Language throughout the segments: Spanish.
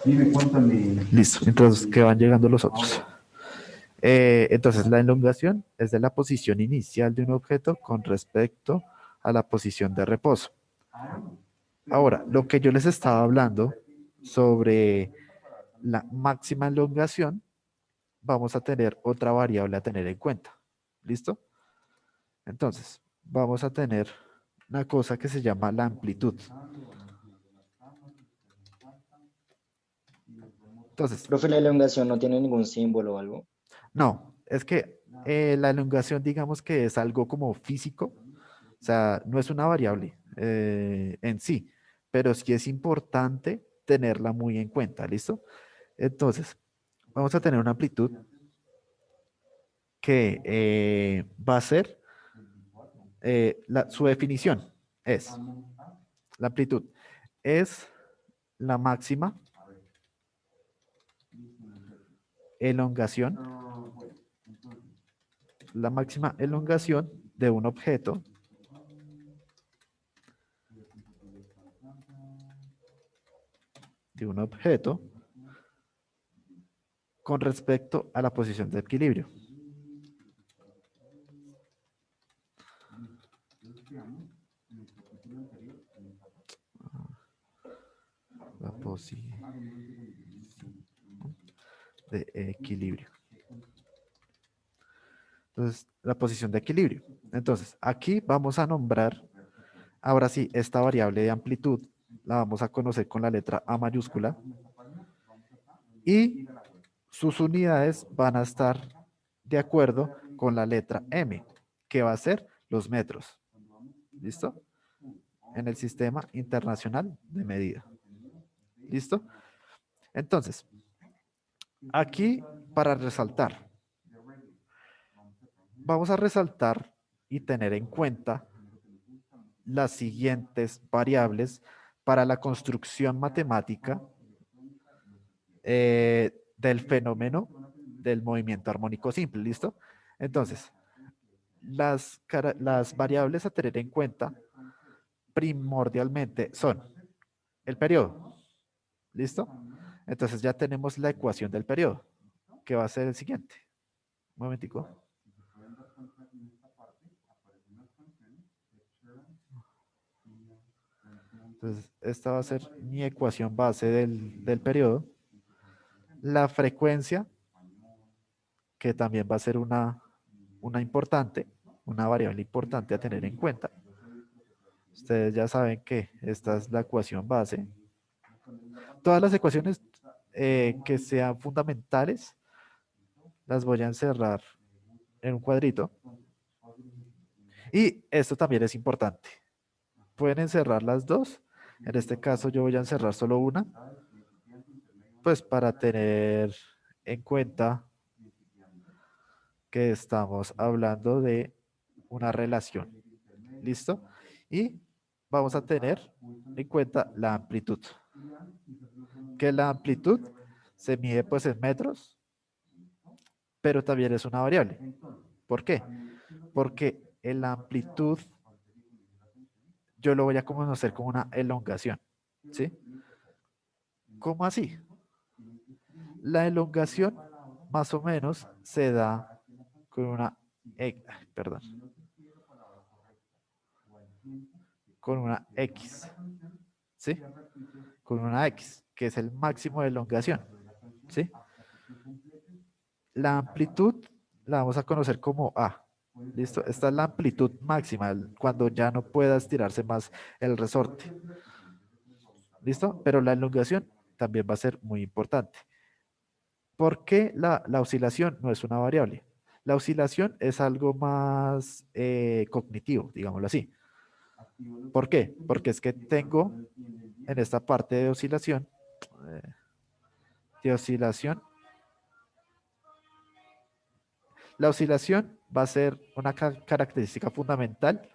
Dime, cuéntame. Listo, entonces que van llegando los otros. Entonces, la elongación es de la posición inicial de un objeto con respecto a la posición de reposo. Ahora, lo que yo les estaba hablando sobre la máxima elongación, vamos a tener otra variable a tener en cuenta. ¿Listo? Entonces, vamos a tener una cosa que se llama la amplitud. Entonces, Profe, la elongación no tiene ningún símbolo o algo. no, es que la elongación, digamos que es algo como físico, o sea, no es una variable en sí, pero sí es importante tenerla muy en cuenta, ¿listo? Entonces, vamos a tener una amplitud que va a ser, su definición es, la amplitud es la máxima elongación, la máxima elongación de un objeto con respecto a la posición de equilibrio. La posición de equilibrio. Entonces, la posición de equilibrio. Entonces, aquí vamos a nombrar, ahora sí, esta variable de amplitud la vamos a conocer con la letra A mayúscula y sus unidades van a estar de acuerdo con la letra M, que va a ser los metros. ¿Listo? En el Sistema Internacional de Medida. ¿Listo? Entonces, aquí para resaltar, vamos a resaltar y tener en cuenta las siguientes variables para la construcción matemática del fenómeno del movimiento armónico simple. ¿Listo? Entonces, las variables a tener en cuenta primordialmente son el periodo. ¿Listo? Entonces ya tenemos la ecuación del periodo, que va a ser el siguiente. Un momentico. Entonces, esta va a ser mi ecuación base del periodo. La frecuencia, que también va a ser una importante, una variable importante a tener en cuenta. Ustedes ya saben que esta es la ecuación base. Todas las ecuaciones que sean fundamentales las voy a encerrar en un cuadrito. Y esto también es importante. Pueden encerrar las dos. En este caso yo voy a encerrar solo una, pues para tener en cuenta que estamos hablando de una relación. ¿Listo? Y vamos a tener en cuenta la amplitud. Que la amplitud se mide pues en metros, pero también es una variable. ¿Por qué? Porque en la amplitud yo lo voy a conocer como una elongación. ¿Sí? ¿Cómo así? La elongación más o menos se da con una, perdón, con una X, ¿sí? Con una X, que es el máximo de elongación, ¿sí? La amplitud la vamos a conocer como A. ¿Listo? Esta es la amplitud máxima, cuando ya no pueda estirarse más el resorte. ¿Listo? Pero la elongación también va a ser muy importante. ¿Por qué la oscilación no es una variable? La oscilación es algo más cognitivo, digámoslo así. ¿Por qué? Porque es que tengo en esta parte eh, de oscilación, la oscilación va a ser una característica fundamental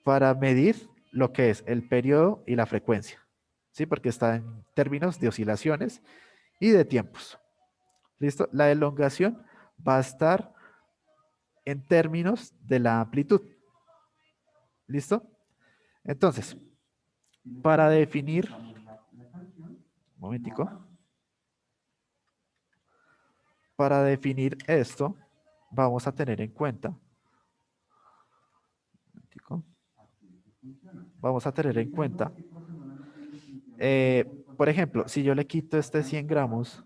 para medir lo que es el periodo y la frecuencia, ¿sí? Porque está en términos de oscilaciones y de tiempos. ¿Listo? La elongación va a estar en términos de la amplitud. ¿Listo? Entonces, para definir, un momentico. Para definir esto, vamos a tener en cuenta, momentico, vamos a tener en cuenta, por ejemplo, si yo le quito este 100 gramos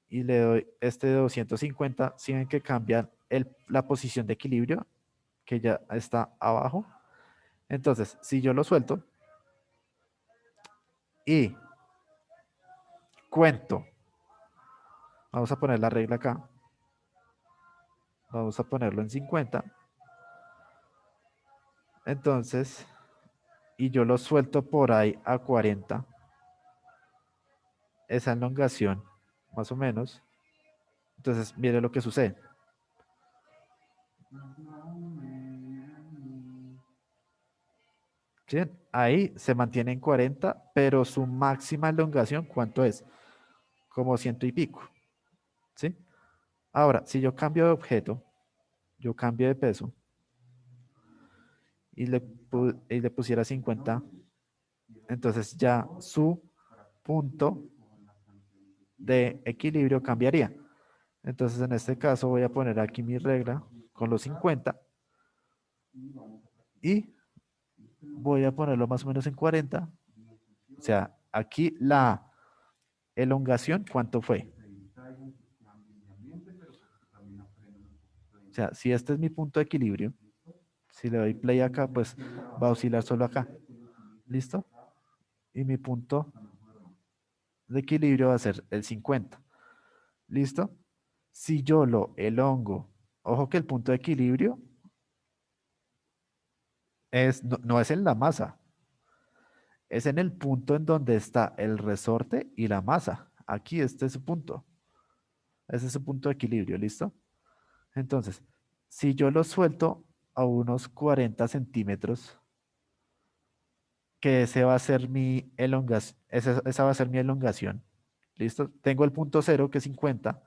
y le doy este de 250, si ven que cambian la posición de equilibrio, que ya está abajo. Entonces, si yo lo suelto y cuento, vamos a poner la regla acá, vamos a ponerlo en 50, entonces, y yo lo suelto por ahí a 40, esa elongación, más o menos, entonces mire lo que sucede. ¿Sí? Ahí se mantiene en 40, pero su máxima elongación, ¿cuánto es? Como ciento y pico. ¿Sí? Ahora, si yo cambio de objeto, yo cambio de peso y le pusiera 50, entonces ya su punto de equilibrio cambiaría. Entonces en este caso voy a poner aquí mi regla con los 50 y voy a ponerlo más o menos en 40. O sea, aquí la elongación, ¿cuánto fue? O sea, si este es mi punto de equilibrio, si le doy play acá, pues va a oscilar solo acá. ¿Listo? Y mi punto de equilibrio va a ser el 50. ¿Listo? Si yo lo elongo, ojo que el punto de equilibrio no es en la masa, es en el punto en donde está el resorte y la masa. Aquí este es su punto. Ese es su punto de equilibrio, ¿listo? Entonces, si yo lo suelto a unos 40 centímetros, que ese va a ser mi elongación, esa va a ser mi elongación, ¿listo? Tengo el punto cero, que es 50,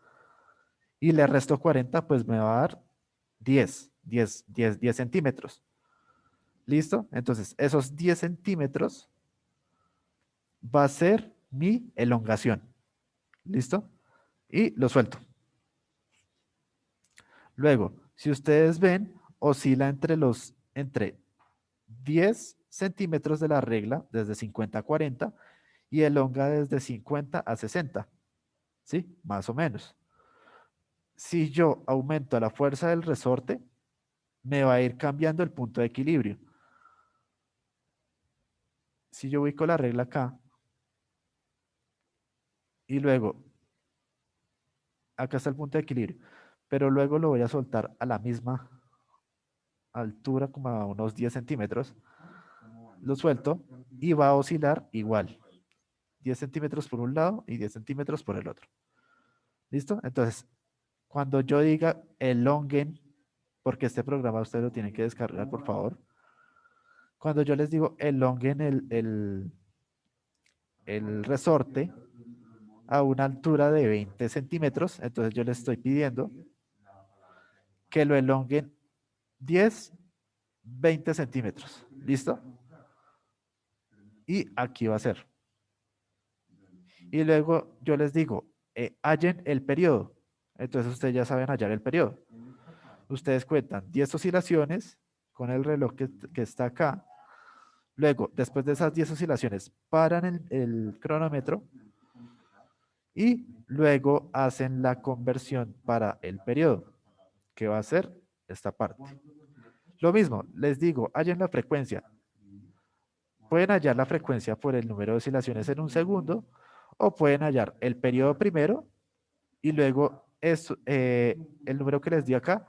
y le resto 40, pues me va a dar 10 centímetros. ¿Listo? Entonces, esos 10 centímetros va a ser mi elongación. ¿Listo? Y lo suelto. Luego, si ustedes ven, oscila entre 10 centímetros de la regla, desde 50 a 40, y elonga desde 50 a 60. ¿Sí? Más o menos. Si yo aumento la fuerza del resorte, me va a ir cambiando el punto de equilibrio. Si yo ubico la regla acá, y luego, acá está el punto de equilibrio, pero luego lo voy a soltar a la misma altura, como a unos 10 centímetros, lo suelto y va a oscilar igual. 10 centímetros por un lado y 10 centímetros por el otro. ¿Listo? Entonces, cuando yo diga elonguen, porque este programa ustedes lo tienen que descargar, por favor. Cuando yo les digo elonguen el resorte a una altura de 20 centímetros, entonces yo les estoy pidiendo que lo elonguen 10, 20 centímetros. ¿Listo? Y aquí va a ser. Y luego yo les digo, hallen el periodo. Entonces ustedes ya saben hallar el periodo. Ustedes cuentan 10 oscilaciones con el reloj que está acá. Luego, después de esas 10 oscilaciones, paran el cronómetro y luego hacen la conversión para el periodo, que va a ser esta parte. Lo mismo, les digo, hallen la frecuencia. Pueden hallar la frecuencia por el número de oscilaciones en un segundo o pueden hallar el periodo primero y luego el número que les di acá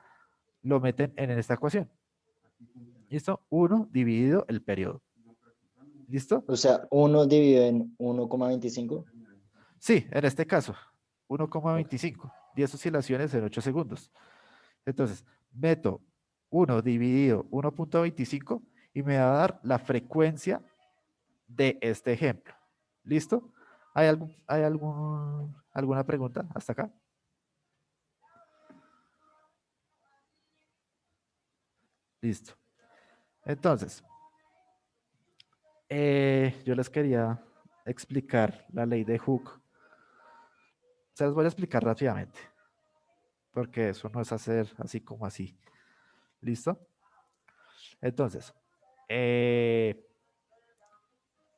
lo meten en esta ecuación. ¿Listo? 1 dividido el periodo. ¿Listo? O sea, 1 dividido en 1,25. Sí, en este caso, Ok. 1,25, 10 oscilaciones en 8 segundos. Entonces, meto 1 dividido 1,25 y me va a dar la frecuencia de este ejemplo. ¿Listo? ¿Alguna pregunta hasta acá? Listo. Entonces, yo les quería explicar la ley de Hooke. Se las voy a explicar rápidamente, porque eso no es hacer así como así. ¿Listo? Entonces,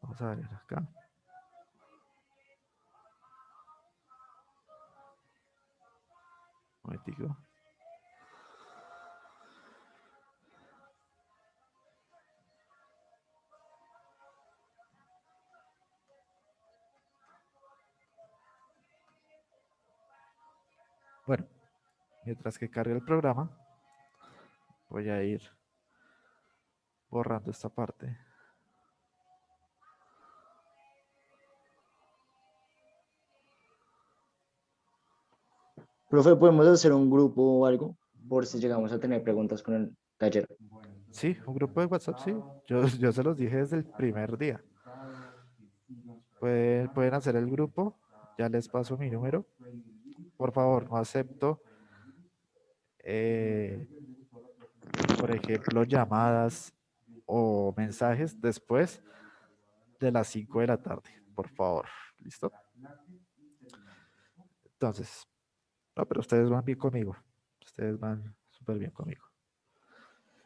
vamos a ver acá. Un momentico. Bueno, mientras que cargue el programa, voy a ir borrando esta parte. Profe, ¿podemos hacer un grupo o algo? Por si llegamos a tener preguntas con el taller. Sí, un grupo de WhatsApp, sí. Yo se los dije desde el primer día. Pueden hacer el grupo. Ya les paso mi número. Por favor, no acepto, eh, por ejemplo, llamadas o mensajes después de las 5 de la tarde. Por favor. ¿Listo? Entonces, no, pero ustedes van bien conmigo. Ustedes van súper bien conmigo.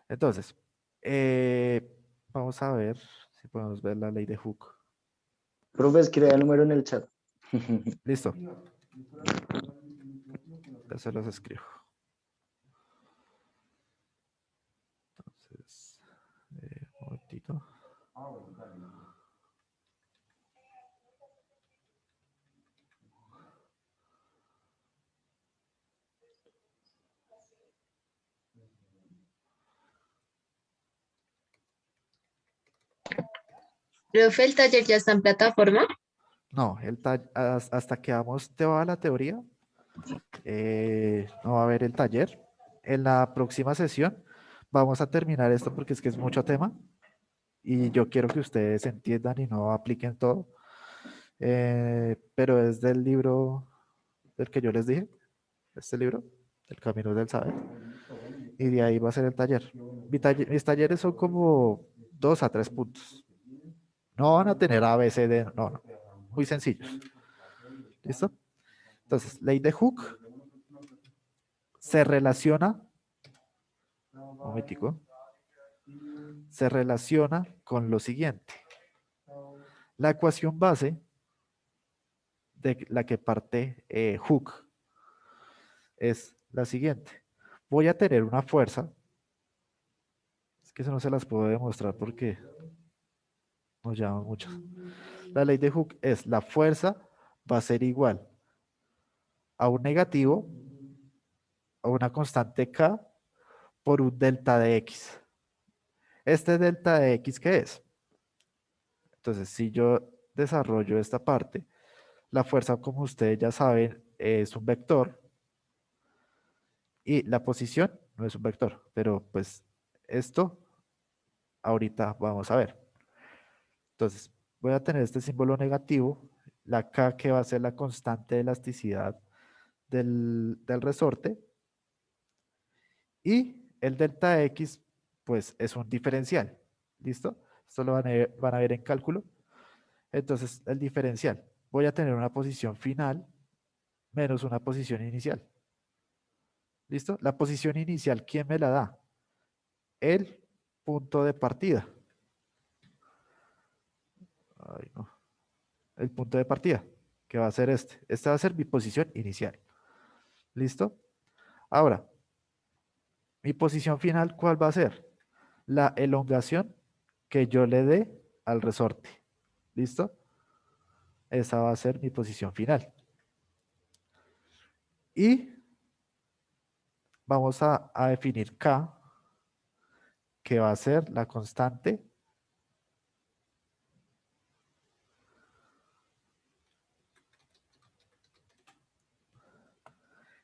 Entonces, eh, vamos a ver si podemos ver la ley de Hooke. Profe, escribe el número en el chat. Listo. Ya se los escribo. Entonces, un momentito. Profe, el taller ya está en plataforma. No, hasta que vamos toda la teoría, no va a haber el taller. En la próxima sesión vamos a terminar esto porque es que es mucho tema y yo quiero que ustedes entiendan y no apliquen todo. Pero es del libro del que yo les dije, este libro, El Camino del Saber. Y de ahí va a ser el taller. Mis talleres son como 2 a 3 puntos. No van a tener A, B, C, D, no, no. Muy sencillos. ¿Listo? Entonces, ley de Hooke se relaciona, un momentico, se relaciona con lo siguiente. La ecuación base de la que parte Hooke es la siguiente. Voy a tener una fuerza, es que eso no se las puedo demostrar porque nos llaman muchos. La ley de Hooke es la fuerza va a ser igual a un negativo, a una constante K por un delta de X. ¿Este delta de X qué es? Entonces, si yo desarrollo esta parte, la fuerza, como ustedes ya saben, es un vector y la posición no es un vector, pero pues esto ahorita vamos a ver. Entonces, voy a tener este símbolo negativo, la K que va a ser la constante de elasticidad del resorte y el delta X pues es un diferencial. ¿Listo? Esto lo van a ver en cálculo. Entonces, el diferencial. Voy a tener una posición final menos una posición inicial. ¿Listo? La posición inicial, ¿quién me la da? El punto de partida. Ay, no. El punto de partida, que va a ser este. Esta va a ser mi posición inicial. ¿Listo? Ahora, mi posición final, ¿cuál va a ser? La elongación que yo le dé al resorte. ¿Listo? Esa va a ser mi posición final. Y vamos a definir K, que va a ser la constante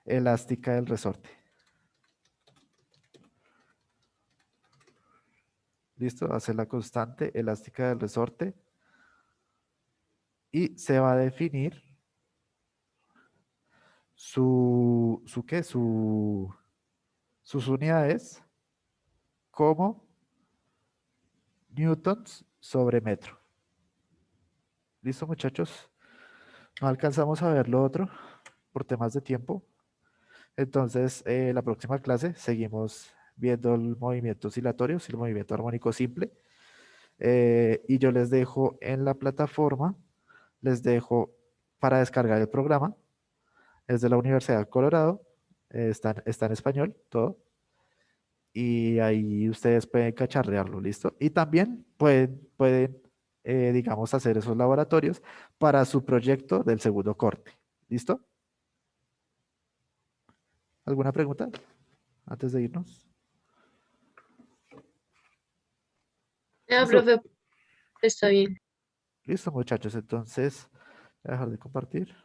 elástica del resorte. ¿Listo? Va a ser la constante elástica del resorte. Y se va a definir ¿qué? Sus unidades como newtons sobre metro. ¿Listo, muchachos? No alcanzamos a ver lo otro por temas de tiempo. Entonces, la próxima clase seguimos viendo el movimiento oscilatorio, y el movimiento armónico simple. Y yo les dejo en la plataforma, les dejo para descargar el programa. Es de la Universidad de Colorado. Está en español, todo. Y ahí ustedes pueden cacharrearlo, ¿listo? Y también pueden digamos, hacer esos laboratorios para su proyecto del segundo corte. ¿Listo? ¿Alguna pregunta antes de irnos? No, Listo, profe, está bien. listo, muchachos. Entonces, voy a dejar de compartir.